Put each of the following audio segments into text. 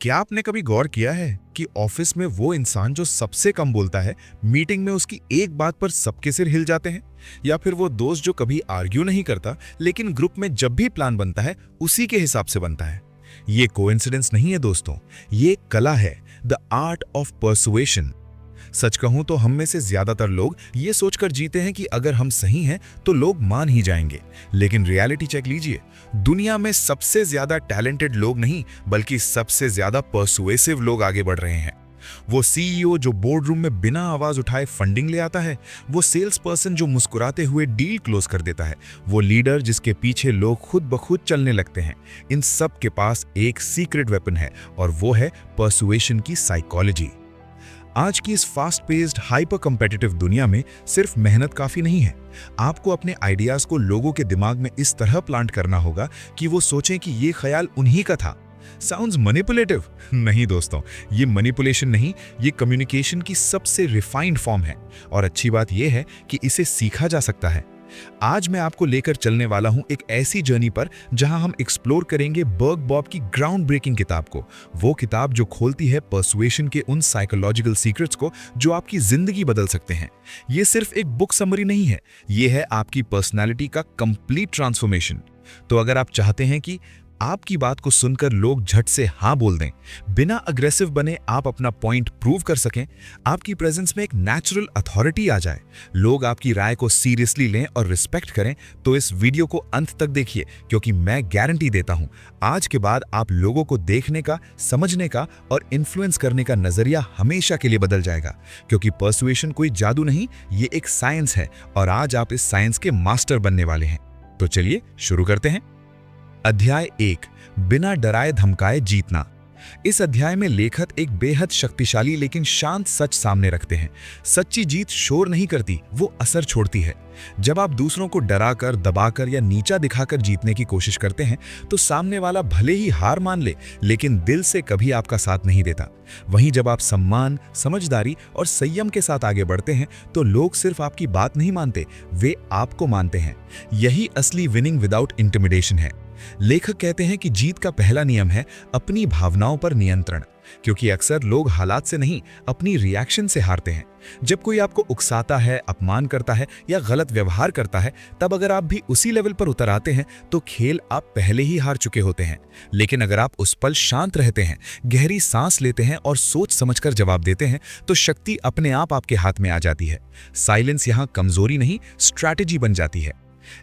क्या आपने कभी गौर किया है कि ऑफिस में वो इंसान जो सबसे कम बोलता है, मीटिंग में उसकी एक बात पर सबके सिर हिल जाते हैं? या फिर वो दोस्त जो कभी आर्ग्यू नहीं करता लेकिन ग्रुप में जब भी प्लान बनता है उसी के हिसाब से बनता है? ये कोइंसिडेंस नहीं है दोस्तों, ये एक कला है, द आर्ट ऑफ परसुएशन। सच कहूं तो हम में से ज्यादातर लोग ये सोचकर जीते हैं कि अगर हम सही हैं तो लोग मान ही जाएंगे। लेकिन रियलिटी चेक लीजिए, दुनिया में सबसे ज्यादा टैलेंटेड लोग नहीं बल्कि सबसे ज्यादा परसुएसिव लोग आगे बढ़ रहे हैं। वो सीईओ जो बोर्ड रूम में बिना आवाज उठाए फंडिंग ले आता है, वो सेल्स पर्सन जो मुस्कुराते हुए डील क्लोज कर देता है, वो लीडर जिसके पीछे लोग खुद ब खुद चलने लगते हैं। इन सब के पास एक सीक्रेट वेपन है और वो है परसुएशन की साइकोलॉजी। आज की इस फास्ट पेस्ड हाइपर कॉम्पिटिटिव दुनिया में सिर्फ मेहनत काफी नहीं है। आपको अपने आइडियाज को लोगों के दिमाग में इस तरह प्लांट करना होगा कि वो सोचें कि ये ख्याल उन्हीं का था। Sounds manipulative? नहीं दोस्तों, ये मैनिपुलेशन नहीं, ये कम्युनिकेशन की सबसे रिफाइंड फॉर्म है। और अच्छी बात यह है कि इसे सीखा जा सकता है। आज मैं आपको लेकर चलने वाला हूं एक ऐसी जर्नी पर जहां हम एक्सप्लोर करेंगे बर्ग बॉब की ग्राउंड ब्रेकिंग किताब को, वो किताब जो खोलती है परसुएशन के उन साइकोलॉजिकल सीक्रेट्स को जो आपकी जिंदगी बदल सकते हैं। ये सिर्फ एक बुक समरी नहीं है, ये है आपकी पर्सनालिटी का कंप्लीट ट्रांसफॉर्मेशन। तो अगर आप चाहते हैं कि आपकी बात को सुनकर लोग झट से हाँ बोल दें, बिना अग्रेसिव बने आप अपना पॉइंट प्रूव कर सकें, आपकी प्रेजेंस में एक नेचुरल अथॉरिटी आ जाए, लोग आपकी राय को सीरियसली लें और रिस्पेक्ट करें, तो इस वीडियो को अंत तक देखिए, क्योंकि मैं गारंटी देता हूं आज के बाद आप लोगों को देखने का, समझने का और इन्फ्लुएंस करने का नजरिया हमेशा के लिए बदल जाएगा। क्योंकि परसुएशन कोई जादू नहीं, ये एक साइंस है और आज आप इस साइंस के मास्टर बनने वाले हैं। तो चलिए शुरू करते हैं। अध्याय 1, बिना डराए धमकाए जीतना। इस अध्याय में लेखक एक बेहद शक्तिशाली लेकिन शांत सच सामने रखते हैं। सच्ची जीत शोर नहीं करती, वो असर छोड़ती है। जब आप दूसरों को डराकर, दबाकर या नीचा दिखाकर जीतने की कोशिश करते हैं तो सामने वाला भले ही हार मान ले लेकिन दिल से कभी आपका साथ नहीं देता। वहीं जब आप सम्मान, समझदारी और संयम के साथ आगे बढ़ते हैं तो लोग सिर्फ आपकी बात नहीं मानते, वे आपको मानते हैं। यही असली विनिंग विदाउट इंटिमिडेशन है। लेखक कहते हैं कि जीत का पहला नियम है अपनी भावनाओं पर नियंत्रण, क्योंकि अक्सर लोग हालात से नहीं, अपनी रिएक्शन से हारते हैं। जब कोई आपको उकसाता है, अपमान करता है या गलत व्यवहार करता है, तब अगर आप भी उसी लेवल पर उतर आते हैं तो खेल आप पहले ही हार चुके होते हैं। लेकिन अगर आप उस पल शांत रहते हैं, गहरी सांस लेते हैं और सोच समझकर जवाब देते हैं तो शक्ति अपने आप आपके हाथ में आ जाती है। साइलेंस यहाँ कमजोरी नहीं, स्ट्रैटेजी बन जाती है।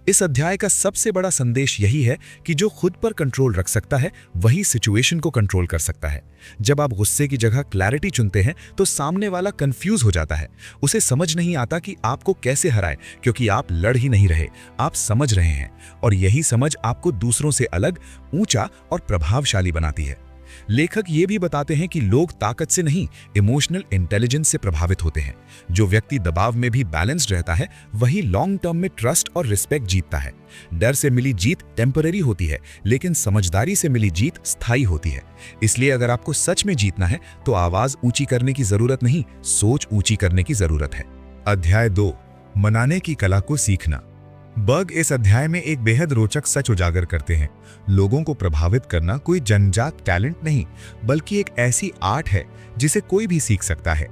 इस अध्याय का सबसे बड़ा संदेश यही है कि जो खुद पर कंट्रोल रख सकता है वही सिचुएशन को कंट्रोल कर सकता है। जब आप गुस्से की जगह क्लैरिटी चुनते हैं तो सामने वाला कंफ्यूज हो जाता है, उसे समझ नहीं आता कि आपको कैसे हराए, क्योंकि आप लड़ ही नहीं रहे, आप समझ रहे हैं। और यही समझ आपको दूसरों से अलग, ऊंचा और प्रभावशाली बनाती है। लेखक ये भी बताते हैं कि लोग ताकत से नहीं, इमोशनल इंटेलिजेंस से प्रभावित होते हैं। जो व्यक्ति दबाव में भी बैलेंस्ड रहता है वही लॉन्ग टर्म में ट्रस्ट और रिस्पेक्ट जीतता है। डर से मिली जीत टेम्पररी होती है लेकिन समझदारी से मिली जीत स्थायी होती है। इसलिए अगर आपको सच में जीतना है तो आवाज ऊंची करने की जरूरत नहीं, सोच ऊंची करने की जरूरत है। अध्याय 2, मनाने की कला को सीखना। बर्ग इस अध्याय में एक बेहद रोचक सच उजागर करते हैं। लोगों को प्रभावित करना कोई जन्मजात टैलेंट नहीं बल्कि एक ऐसी आर्ट है जिसे कोई भी सीख सकता है।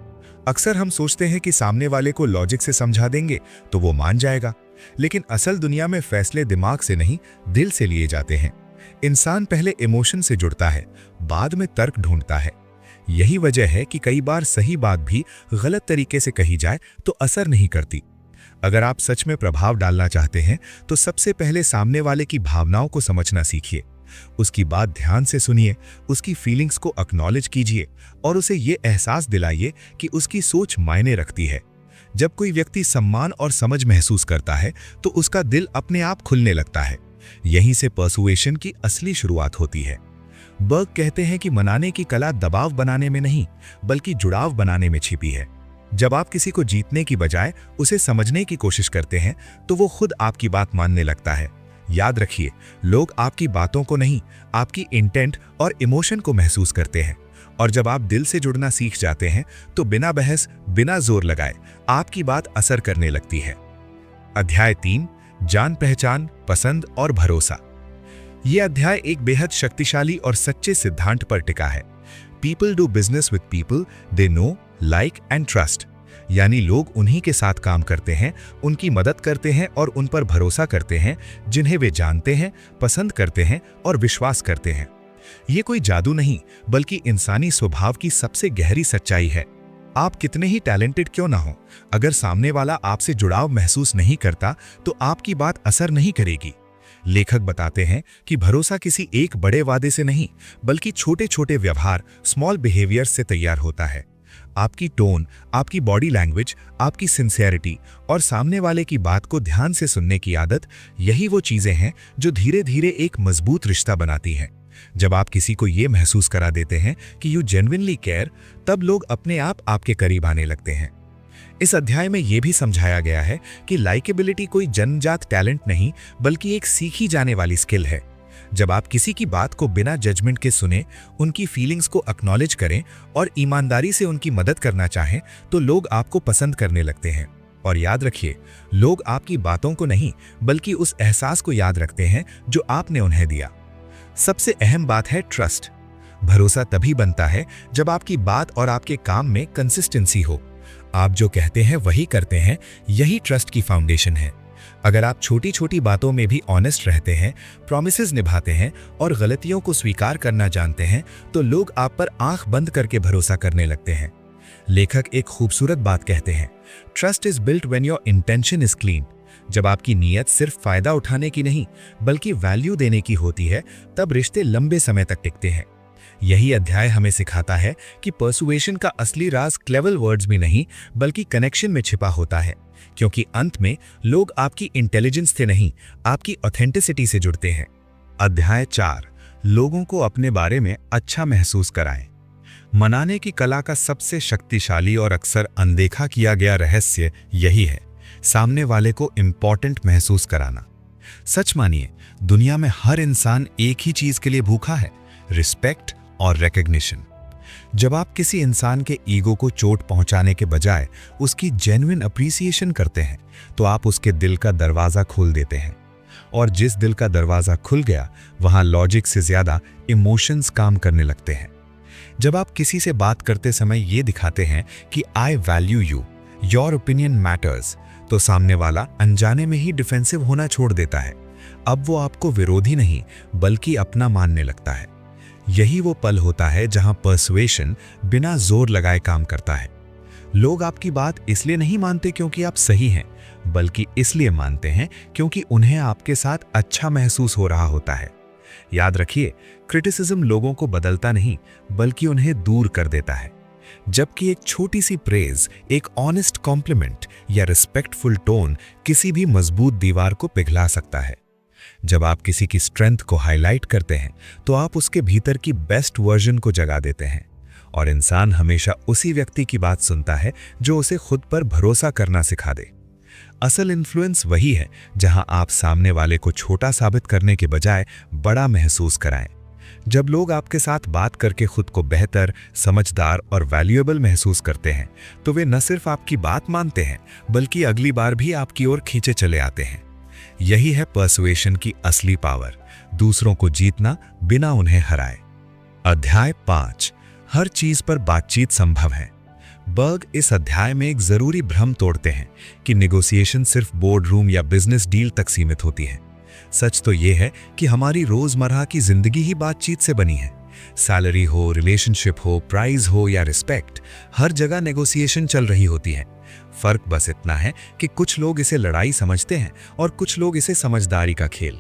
अक्सर हम सोचते हैं कि सामने वाले को लॉजिक से समझा देंगे तो वो मान जाएगा, लेकिन असल दुनिया में फैसले दिमाग से नहीं, दिल से लिए जाते हैं। इंसान पहले इमोशन से जुड़ता है, बाद में तर्क ढूंढता है। यही वजह है कि कई बार सही बात भी गलत तरीके से कही जाए तो असर नहीं करती। अगर आप सच में प्रभाव डालना चाहते हैं तो सबसे पहले सामने वाले की भावनाओं को समझना सीखिए। उसकी बात ध्यान से सुनिए, उसकी फीलिंग्स को एक्नॉलेज कीजिए और उसे ये एहसास दिलाइए कि उसकी सोच मायने रखती है। जब कोई व्यक्ति सम्मान और समझ महसूस करता है तो उसका दिल अपने आप खुलने लगता है। यहीं से परसुएशन की असली शुरुआत होती है। बर्ग कहते हैं कि मनाने की कला दबाव बनाने में नहीं बल्कि जुड़ाव बनाने में छिपी है। जब आप किसी को जीतने की बजाय उसे समझने की कोशिश करते हैं तो वो खुद आपकी बात मानने लगता है। याद रखिए, लोग आपकी बातों को नहीं, आपकी इंटेंट और इमोशन को महसूस करते हैं। और जब आप दिल से जुड़ना सीख जाते हैं तो बिना बहस, बिना जोर लगाए आपकी बात असर करने लगती है। अध्याय 3, जान पहचान, पसंद और भरोसा। यह अध्याय एक बेहद शक्तिशाली और सच्चे सिद्धांत पर टिका है। People do business with people they know, like and trust. यानी लोग उन्हीं के साथ काम करते हैं, उनकी मदद करते हैं और उन पर भरोसा करते हैं जिन्हें वे जानते हैं, पसंद करते हैं और विश्वास करते हैं। ये कोई जादू नहीं, बल्कि इंसानी स्वभाव की सबसे गहरी सच्चाई है। आप कितने ही टैलेंटेड क्यों ना हो, अगर सामने वाला आपसे जुड़ाव महसूस नहीं करता तो आपकी बात असर नहीं करेगी। लेखक बताते हैं कि भरोसा किसी एक बड़े वादे से नहीं, बल्कि छोटे छोटे व्यवहार, स्मॉल बिहेवियर से तैयार होता है। आपकी टोन, आपकी बॉडी लैंग्वेज, आपकी सिंसियरिटी और सामने वाले की बात को ध्यान से सुनने की आदत, यही वो चीजें हैं जो धीरे धीरे एक मजबूत रिश्ता बनाती हैं। जब आप किसी को ये महसूस करा देते हैं कि यू जेन्युइनली केयर, तब लोग अपने आप आपके करीब आने लगते हैं। इस अध्याय में यह भी समझाया गया है कि लाइकेबिलिटी कोई जन्मजात टैलेंट नहीं, बल्कि एक सीखी जाने वाली स्किल है। जब आप किसी की बात को बिना जजमेंट के सुने, उनकी फीलिंग्स को एक्नॉलेज करें और ईमानदारी से उनकी मदद करना चाहें, तो लोग आपको पसंद करने लगते हैं। और याद रखिए, लोग आपकी बातों को नहीं, बल्कि उस एहसास को याद रखते हैं जो आपने उन्हें दिया। सबसे अहम बात है ट्रस्ट। भरोसा तभी बनता है जब आपकी बात और आपके काम में कंसिस्टेंसी हो। आप जो कहते हैं वही करते हैं, यही ट्रस्ट की फाउंडेशन है। अगर आप छोटी छोटी बातों में भी ऑनेस्ट रहते हैं, प्रॉमिसेस निभाते हैं और गलतियों को स्वीकार करना जानते हैं, तो लोग आप पर आंख बंद करके भरोसा करने लगते हैं। लेखक एक खूबसूरत बात कहते हैं, trust is built when your intention is clean. जब आपकी नीयत सिर्फ फायदा उठाने की नहीं, बल्कि वैल्यू देने की होती है, तब रिश्ते लंबे समय तक टिकते हैं। यही अध्याय हमें सिखाता है कि पर्सुएशन का असली राज क्लेवर वर्ड्स में नहीं, बल्कि कनेक्शन में छिपा होता है, क्योंकि अंत में लोग आपकी इंटेलिजेंस से नहीं, आपकी ऑथेंटिसिटी से जुड़ते हैं। अध्याय 4, लोगों को अपने बारे में अच्छा महसूस कराएं। मनाने की कला का सबसे शक्तिशाली और अक्सर अनदेखा किया गया रहस्य यही है, सामने वाले को इंपॉर्टेंट महसूस कराना। सच मानिए, दुनिया में हर इंसान एक ही चीज के लिए भूखा है, रिस्पेक्ट और रिकग्निशन। जब आप किसी इंसान के ईगो को चोट पहुंचाने के बजाय उसकी जेन्युइन अप्रिसिएशन करते हैं, तो आप उसके दिल का दरवाजा खोल देते हैं। और जिस दिल का दरवाजा खुल गया, वहां लॉजिक से ज्यादा इमोशंस काम करने लगते हैं। जब आप किसी से बात करते समय ये दिखाते हैं कि I value you, your opinion matters, तो सामने वाला अनजाने में ही डिफेंसिव होना छोड़ देता है। अब वो आपको विरोधी नहीं, बल्कि अपना मानने लगता है। यही वो पल होता है जहां पर्सुएशन बिना जोर लगाए काम करता है। लोग आपकी बात इसलिए नहीं मानते क्योंकि आप सही हैं, बल्कि इसलिए मानते हैं क्योंकि उन्हें आपके साथ अच्छा महसूस हो रहा होता है। याद रखिए, क्रिटिसिज्म लोगों को बदलता नहीं, बल्कि उन्हें दूर कर देता है। जबकि एक छोटी सी प्रेज, एक ऑनेस्ट कॉम्प्लीमेंट या रिस्पेक्टफुल टोन किसी भी मजबूत दीवार को पिघला सकता है। जब आप किसी की स्ट्रेंथ को हाईलाइट करते हैं, तो आप उसके भीतर की बेस्ट वर्जन को जगा देते हैं। और इंसान हमेशा उसी व्यक्ति की बात सुनता है जो उसे खुद पर भरोसा करना सिखा दे। असल इन्फ्लुएंस वही है जहां आप सामने वाले को छोटा साबित करने के बजाय बड़ा महसूस कराएं। जब लोग आपके साथ बात करके खुद को बेहतर, समझदार और वैल्यूएबल महसूस करते हैं, तो वे न सिर्फ आपकी बात मानते हैं, बल्कि अगली बार भी आपकी ओर खींचे चले आते हैं। यही है पर्सुएशन की असली पावर, दूसरों को जीतना बिना उन्हें हराए। अध्याय 5, हर चीज पर बातचीत संभव है। बर्ग इस अध्याय में एक जरूरी भ्रम तोड़ते हैं कि नेगोशिएशन सिर्फ बोर्ड रूम या बिजनेस डील तक सीमित होती है। सच तो यह है कि हमारी रोजमर्रा की जिंदगी ही बातचीत से बनी है। सैलरी हो, रिलेशनशिप हो, प्राइज हो या रिस्पेक्ट, हर जगह नेगोशिएशन चल रही होती है। फर्क बस इतना है कि कुछ लोग इसे लड़ाई समझते हैं और कुछ लोग इसे समझदारी का खेल।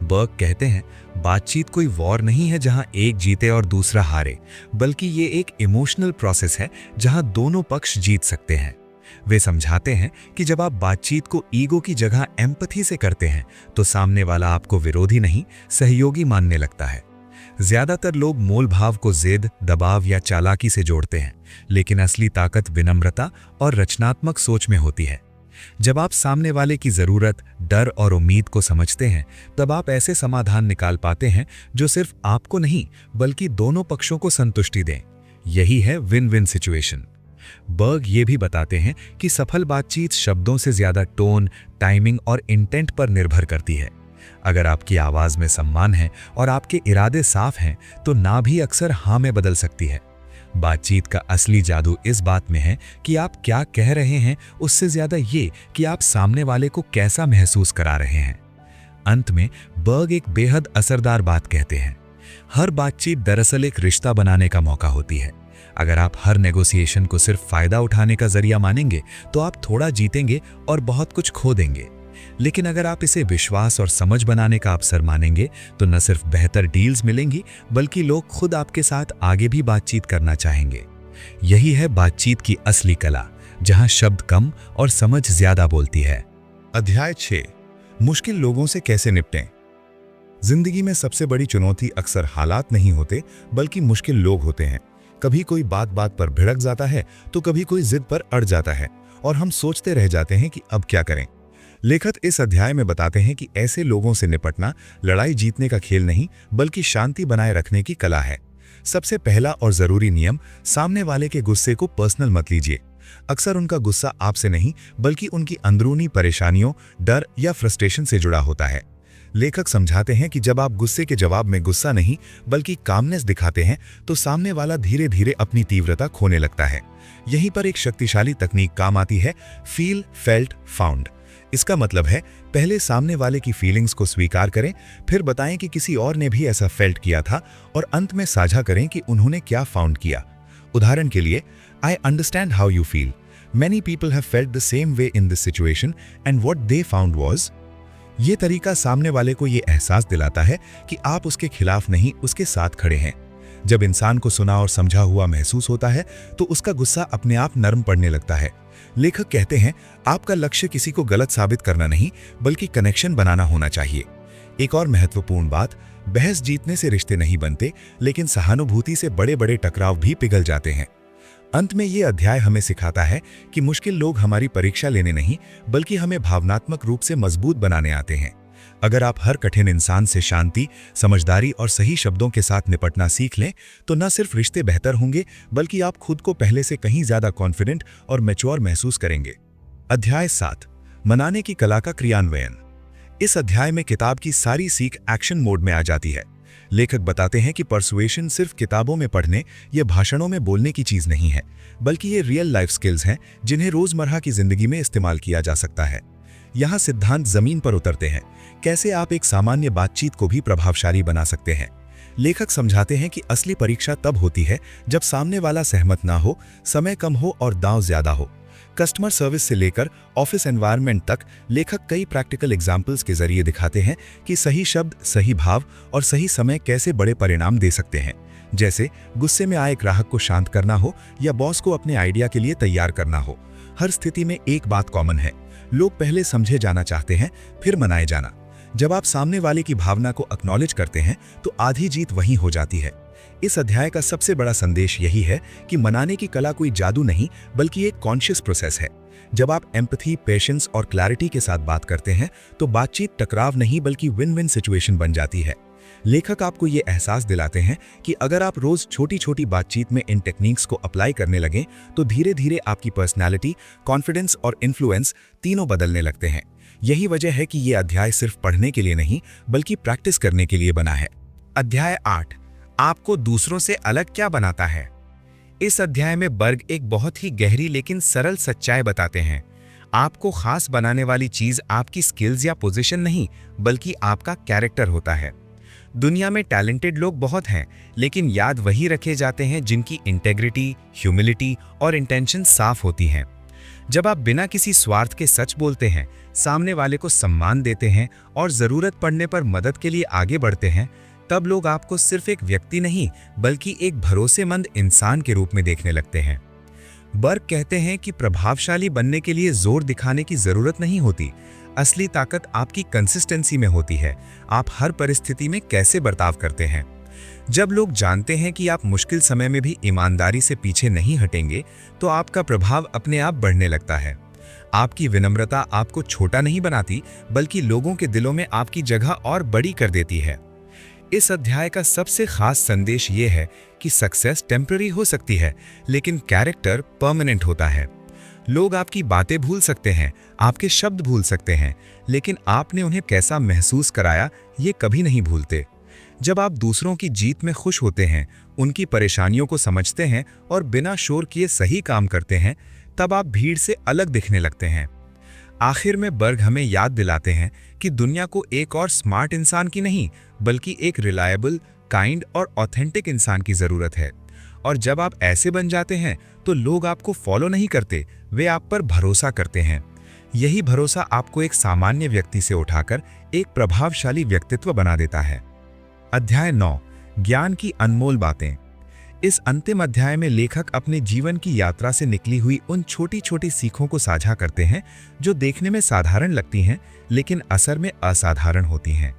बर्ग कहते हैं, बातचीत कोई वॉर नहीं है जहां एक जीते और दूसरा हारे, बल्कि ये एक इमोशनल प्रोसेस है जहां दोनों पक्ष जीत सकते हैं। वे समझाते हैं कि जब आप बातचीत को ईगो की जगह एम्पैथी से करते हैं, तो सामने वाला आपको विरोधी नहीं, सहयोगी मानने लगता है। ज्यादातर लोग मोल भाव को जिद, दबाव या चालाकी से जोड़ते हैं, लेकिन असली ताकत विनम्रता और रचनात्मक सोच में होती है। जब आप सामने वाले की जरूरत, डर और उम्मीद को समझते हैं, तब आप ऐसे समाधान निकाल पाते हैं जो सिर्फ आपको नहीं, बल्कि दोनों पक्षों को संतुष्टि दें। यही है विन विन सिचुएशन। बर्ग ये भी बताते हैं कि सफल बातचीत शब्दों से ज्यादा टोन, टाइमिंग और इंटेंट पर निर्भर करती है। अगर आपकी आवाज में सम्मान है और आपके इरादे साफ हैं, तो ना भी अक्सर हाँ में बदल सकती है। बातचीत का असली जादू इस बात में है कि आप क्या कह रहे हैं, उससे ज्यादा ये कि आप सामने वाले को कैसा महसूस करा रहे हैं। अंत में बर्ग एक बेहद असरदार बात कहते हैं, हर बातचीत दरअसल एक रिश्ता बनाने का मौका होती है। अगर आप हर नेगोशिएशन को सिर्फ फायदा उठाने का जरिया मानेंगे तो आप थोड़ा जीतेंगे और बहुत कुछ खो देंगे। लेकिन अगर आप इसे विश्वास और समझ बनाने का अवसर मानेंगे तो न सिर्फ बेहतर डील्स मिलेंगी, बल्कि लोग खुद आपके साथ आगे भी बातचीत करना चाहेंगे। यही है बातचीत की असली कला, जहां शब्द कम और समझ ज्यादा बोलती है। अध्याय 6, मुश्किल लोगों से कैसे निपटें। जिंदगी में सबसे बड़ी चुनौती अक्सर हालात नहीं होते, बल्कि मुश्किल लोग होते हैं। कभी कोई बात बात पर भिड़क जाता है तो कभी कोई जिद पर अड़ जाता है और हम सोचते रह जाते हैं कि अब क्या करें। लेखक इस अध्याय में बताते हैं कि ऐसे लोगों से निपटना लड़ाई जीतने का खेल नहीं, बल्कि शांति बनाए रखने की कला है। सबसे पहला और जरूरी नियम, सामने वाले के गुस्से को पर्सनल मत लीजिए। अक्सर उनका गुस्सा आपसे नहीं, बल्कि उनकी अंदरूनी परेशानियों, डर या फ्रस्ट्रेशन से जुड़ा होता है। लेखक समझाते हैं कि जब आप गुस्से के जवाब में गुस्सा नहीं बल्कि कामनेस दिखाते हैं तो सामने वाला धीरे धीरे अपनी तीव्रता खोने लगता है। यहीं पर एक शक्तिशाली तकनीक काम आती है, फील फेल्ट फाउंड। इसका मतलब है, पहले सामने वाले की फीलिंग्स को स्वीकार करें, फिर बताएं कि किसी और ने भी ऐसा फेल्ट किया था और अंत में साझा करें कि उन्होंने क्या फाउंड किया। उदाहरण के लिए, I understand how you feel, many people have felt the same way in this situation and what they found was. ये तरीका सामने वाले को ये एहसास दिलाता है कि आप उसके खिलाफ नहीं, उसके साथ खड़े हैं। जब इंसान को सुना और समझा हुआ महसूस होता है तो उसका गुस्सा अपने आप नरम पड़ने लगता है। लेखक कहते हैं, आपका लक्ष्य किसी को गलत साबित करना नहीं, बल्कि कनेक्शन बनाना होना चाहिए। एक और महत्वपूर्ण बात, बहस जीतने से रिश्ते नहीं बनते, लेकिन सहानुभूति से बड़े बड़े टकराव भी पिघल जाते हैं। अंत में ये अध्याय हमें सिखाता है कि मुश्किल लोग हमारी परीक्षा लेने नहीं, बल्कि हमें भावनात्मक रूप से मजबूत बनाने आते हैं। अगर आप हर कठिन इंसान से शांति, समझदारी और सही शब्दों के साथ निपटना सीख लें तो न सिर्फ रिश्ते बेहतर होंगे, बल्कि आप खुद को पहले से कहीं ज्यादा कॉन्फिडेंट और मैच्योर महसूस करेंगे। अध्याय 7, मनाने की कला का क्रियान्वयन। इस अध्याय में किताब की सारी सीख एक्शन मोड में आ जाती है। लेखक बताते हैं कि परसुएशन सिर्फ किताबों में पढ़ने या भाषणों में बोलने की चीज नहीं है, बल्कि ये रियल लाइफ स्किल्स हैं जिन्हें रोजमर्रा की जिंदगी में इस्तेमाल किया जा सकता है। यहाँ सिद्धांत जमीन पर उतरते हैं, कैसे आप एक सामान्य बातचीत को भी प्रभावशाली बना सकते हैं। लेखक समझाते हैं कि असली परीक्षा तब होती है जब सामने वाला सहमत ना हो, समय कम हो और दांव ज्यादा हो। कस्टमर सर्विस से लेकर ऑफिस एनवायरनमेंट तक लेखक कई प्रैक्टिकल एग्जाम्पल्स के जरिए दिखाते हैं कि सही शब्द, सही भाव और सही समय कैसे बड़े परिणाम दे सकते हैं। जैसे गुस्से में आए ग्राहक को शांत करना हो या बॉस को अपने आइडिया के लिए तैयार करना हो। हर स्थिति में एक बात कॉमन है, लोग पहले समझे जाना चाहते हैं, फिर मनाए जाना। जब आप सामने वाले की भावना को एक्नॉलेज करते हैं तो आधी जीत वहीं हो जाती है। इस अध्याय का सबसे बड़ा संदेश यही है कि मनाने की कला कोई जादू नहीं, बल्कि एक कॉन्शियस प्रोसेस है। जब आप एम्पैथी, पेशेंस और क्लैरिटी के साथ बात करते हैं तो बातचीत टकराव नहीं, बल्कि विन विन सिचुएशन बन जाती है। लेखक आपको ये एहसास दिलाते हैं कि अगर आप रोज छोटी छोटी बातचीत में इन टेक्निक्स को अप्लाई करने लगें तो धीरे धीरे आपकी पर्सनैलिटी, कॉन्फिडेंस और इन्फ्लुएंस तीनों बदलने लगते हैं। यही वजह है कि ये अध्याय सिर्फ पढ़ने के लिए नहीं, बल्कि प्रैक्टिस करने के लिए बना है। अध्याय 8, आपको दूसरों से अलग क्या बनाता है। इस अध्याय में बर्ग एक बहुत ही गहरी लेकिन सरल सच्चाई बताते हैं। आपको खास बनाने वाली चीज आपकी स्किल्स या पोजीशन नहीं, बल्कि आपका कैरेक्टर होता है। दुनिया में टैलेंटेड लोग बहुत हैं, लेकिन याद वही रखे जाते हैं जिनकी इंटेग्रिटी, ह्यूमिलिटी और इंटेंशन साफ होती हैं। जब आप बिना किसी स्वार्थ के सच बोलते हैं, सामने वाले को सम्मान देते हैं और जरूरत पड़ने पर मदद के लिए आगे बढ़ते हैं, तब लोग आपको सिर्फ एक व्यक्ति नहीं, बल्कि एक भरोसेमंद इंसान के रूप में देखने लगते हैं। बर्ग कहते हैं कि प्रभावशाली बनने के लिए जोर दिखाने की जरूरत नहीं होती, असली ताकत आपकी कंसिस्टेंसी में होती है। आप हर परिस्थिति में कैसे बर्ताव करते हैं। जब लोग जानते हैं कि आप मुश्किल समय में भी ईमानदारी से पीछे नहीं हटेंगे, तो आपका प्रभाव अपने आप बढ़ने लगता है। आपकी विनम्रता आपको छोटा नहीं बनाती, बल्कि लोगों के दिलों में आपकी जगह और बड़ी कर देती है। इस अध्याय का सबसे खास संदेश ये है कि सक्सेस टेम्पररी हो सकती है, लेकिन कैरेक्टर परमानेंट होता है। लोग आपकी बातें भूल सकते हैं, आपके शब्द भूल सकते हैं, लेकिन आपने उन्हें कैसा महसूस कराया ये कभी नहीं भूलते। जब आप दूसरों की जीत में खुश होते हैं, उनकी परेशानियों को समझते हैं और बिना शोर किए सही काम करते हैं, तब आप भीड़ से अलग दिखने लगते हैं। आखिर में बर्ग हमें याद दिलाते हैं कि दुनिया को एक और स्मार्ट इंसान की नहीं, बल्कि एक रिलायबल, काइंड और ऑथेंटिक इंसान की ज़रूरत है। और जब आप ऐसे बन जाते हैं तो लोग आपको फॉलो नहीं करते, वे आप पर भरोसा करते हैं। यही भरोसा आपको एक सामान्य व्यक्ति से उठाकर एक प्रभावशाली व्यक्तित्व बना देता है। अध्याय 9, ज्ञान की अनमोल बातें। इस अंतिम अध्याय में लेखक अपने जीवन की यात्रा से निकली हुई उन छोटी छोटी सीखों को साझा करते हैं जो देखने में साधारण लगती हैं लेकिन असर में असाधारण होती हैं।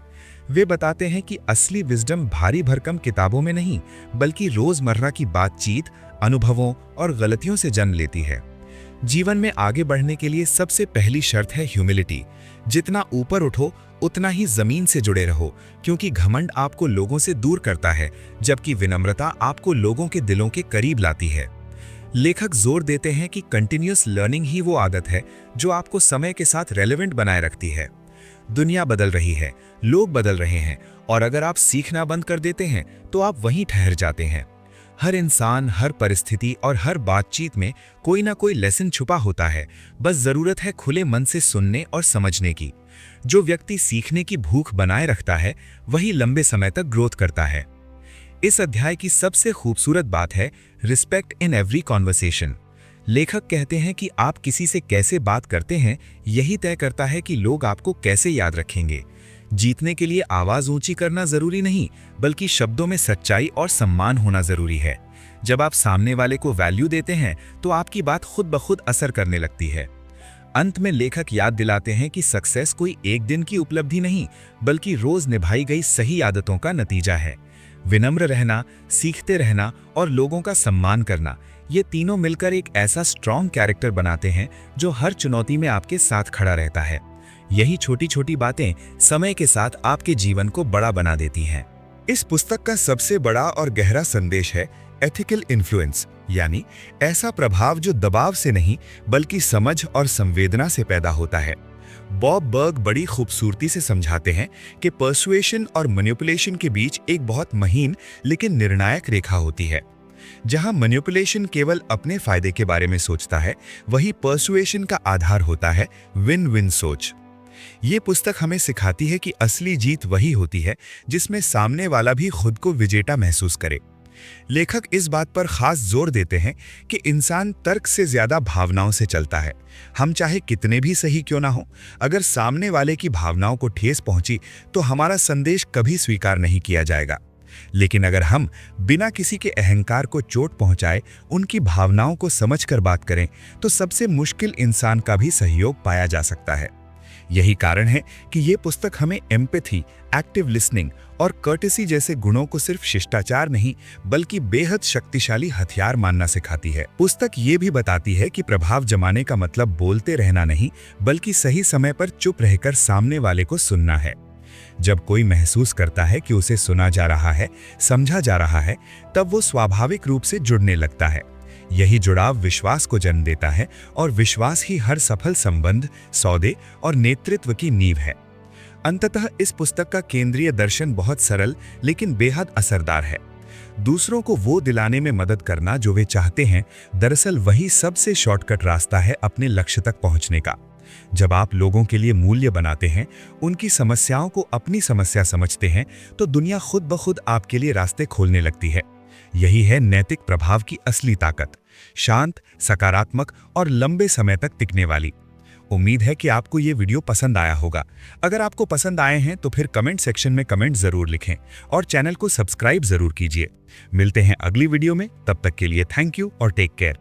वे बताते हैं कि असली विजडम भारी भरकम किताबों में नहीं, बल्कि रोजमर्रा की बातचीत, अनुभवों और गलतियों से जन्म लेती है। जीवन में आगे बढ़ने के लिए सबसे पहली शर्त है ह्यूमिलिटी। जितना ऊपर उठो उतना ही जमीन से जुड़े रहो, क्योंकि घमंड आपको लोगों से दूर करता है, जबकि विनम्रता आपको लोगों के दिलों के करीब लाती है। लेखक जोर देते हैं कि कंटिन्यूअस लर्निंग ही वो आदत है जो आपको समय के साथ रेलेवेंट बनाए रखती है। दुनिया बदल रही है, लोग बदल रहे हैं, और अगर आप सीखना बंद कर देते हैं तो आप वहीं ठहर जाते हैं। हर इंसान, हर परिस्थिति और हर बातचीत में कोई ना कोई लेसन छुपा होता है। बस जरूरत है खुले मन से सुनने और समझने की। जो व्यक्ति सीखने की भूख बनाए रखता है वही लंबे समय तक ग्रोथ करता है। इस अध्याय की सबसे खूबसूरत बात है रिस्पेक्ट इन एवरी कॉन्वर्सेशन। लेखक कहते हैं कि आप किसी से कैसे बात करते हैं यही तय करता है कि लोग आपको कैसे याद रखेंगे। जीतने के लिए आवाज ऊंची करना जरूरी नहीं, बल्कि शब्दों में सच्चाई और सम्मान होना जरूरी है। जब आप सामने वाले को वैल्यू देते हैं तो आपकी बात खुद ब खुद असर करने लगती है। अंत में लेखक याद दिलाते हैं कि सक्सेस कोई एक दिन की उपलब्धि नहीं, बल्कि रोज निभाई गई सही आदतों का नतीजा है। विनम्र रहना, सीखते रहना और लोगों का सम्मान करना, ये तीनों मिलकर एक ऐसा स्ट्रॉन्ग कैरेक्टर बनाते हैं जो हर चुनौती में आपके साथ खड़ा रहता है। यही छोटी छोटी बातें समय के साथ आपके जीवन को बड़ा बना देती हैं। इस पुस्तक का सबसे बड़ा और गहरा संदेश है एथिकल इन्फ्लुएंस, यानी ऐसा प्रभाव जो दबाव से नहीं बल्कि समझ और संवेदना से पैदा होता है। बॉब बर्ग बड़ी खूबसूरती से समझाते हैं कि पर्सुएशन और मैनिपुलेशन के बीच एक बहुत महीन लेकिन निर्णायक रेखा होती है। जहां मैनिपुलेशन केवल अपने फायदे के बारे में सोचता है, वही पर्सुएशन का आधार होता है विन विन सोच। ये पुस्तक हमें सिखाती है कि असली जीत वही होती है जिसमें सामने वाला भी खुद को विजेता महसूस करे। लेखक इस बात पर खास जोर देते हैं कि इंसान तर्क से ज्यादा भावनाओं से चलता है। हम चाहे कितने भी सही क्यों ना हो, अगर सामने वाले की भावनाओं को ठेस पहुंची तो हमारा संदेश कभी स्वीकार नहीं किया जाएगा। लेकिन अगर हम बिना किसी के अहंकार को चोट पहुंचाए उनकी भावनाओं को समझकर बात करें तो सबसे मुश्किल इंसान का भी सहयोग पाया जा सकता है। यही कारण है कि ये पुस्तक हमें एम्पैथी, एक्टिव लिसनिंग और कर्टेसी जैसे गुणों को सिर्फ शिष्टाचार नहीं बल्कि बेहद शक्तिशाली हथियार मानना सिखाती है। पुस्तक ये भी बताती है कि प्रभाव जमाने का मतलब बोलते रहना नहीं, बल्कि सही समय पर चुप रहकर सामने वाले को सुनना है। जब कोई महसूस करता है कि उसे सुना जा रहा है, समझा जा रहा है, तब वो स्वाभाविक रूप से जुड़ने लगता है। यही जुड़ाव विश्वास को जन्म देता है और विश्वास ही हर सफल संबंध, सौदे और नेतृत्व की नींव है। अंततः इस पुस्तक का केंद्रीय दर्शन बहुत सरल लेकिन बेहद असरदार है। दूसरों को वो दिलाने में मदद करना जो वे चाहते हैं, दरअसल वही सबसे शॉर्टकट रास्ता है अपने लक्ष्य तक पहुंचने का। जब आप लोगों के लिए मूल्य बनाते हैं, उनकी समस्याओं को अपनी समस्या समझते हैं, तो दुनिया खुद ब खुद आपके लिए रास्ते खोलने लगती है। यही है नैतिक प्रभाव की असली ताकत, शांत, सकारात्मक और लंबे समय तक टिकने वाली। उम्मीद है कि आपको ये वीडियो पसंद आया होगा। अगर आपको पसंद आए हैं तो फिर कमेंट सेक्शन में कमेंट जरूर लिखें और चैनल को सब्सक्राइब जरूर कीजिए। मिलते हैं अगली वीडियो में, तब तक के लिए थैंक यू और टेक केयर।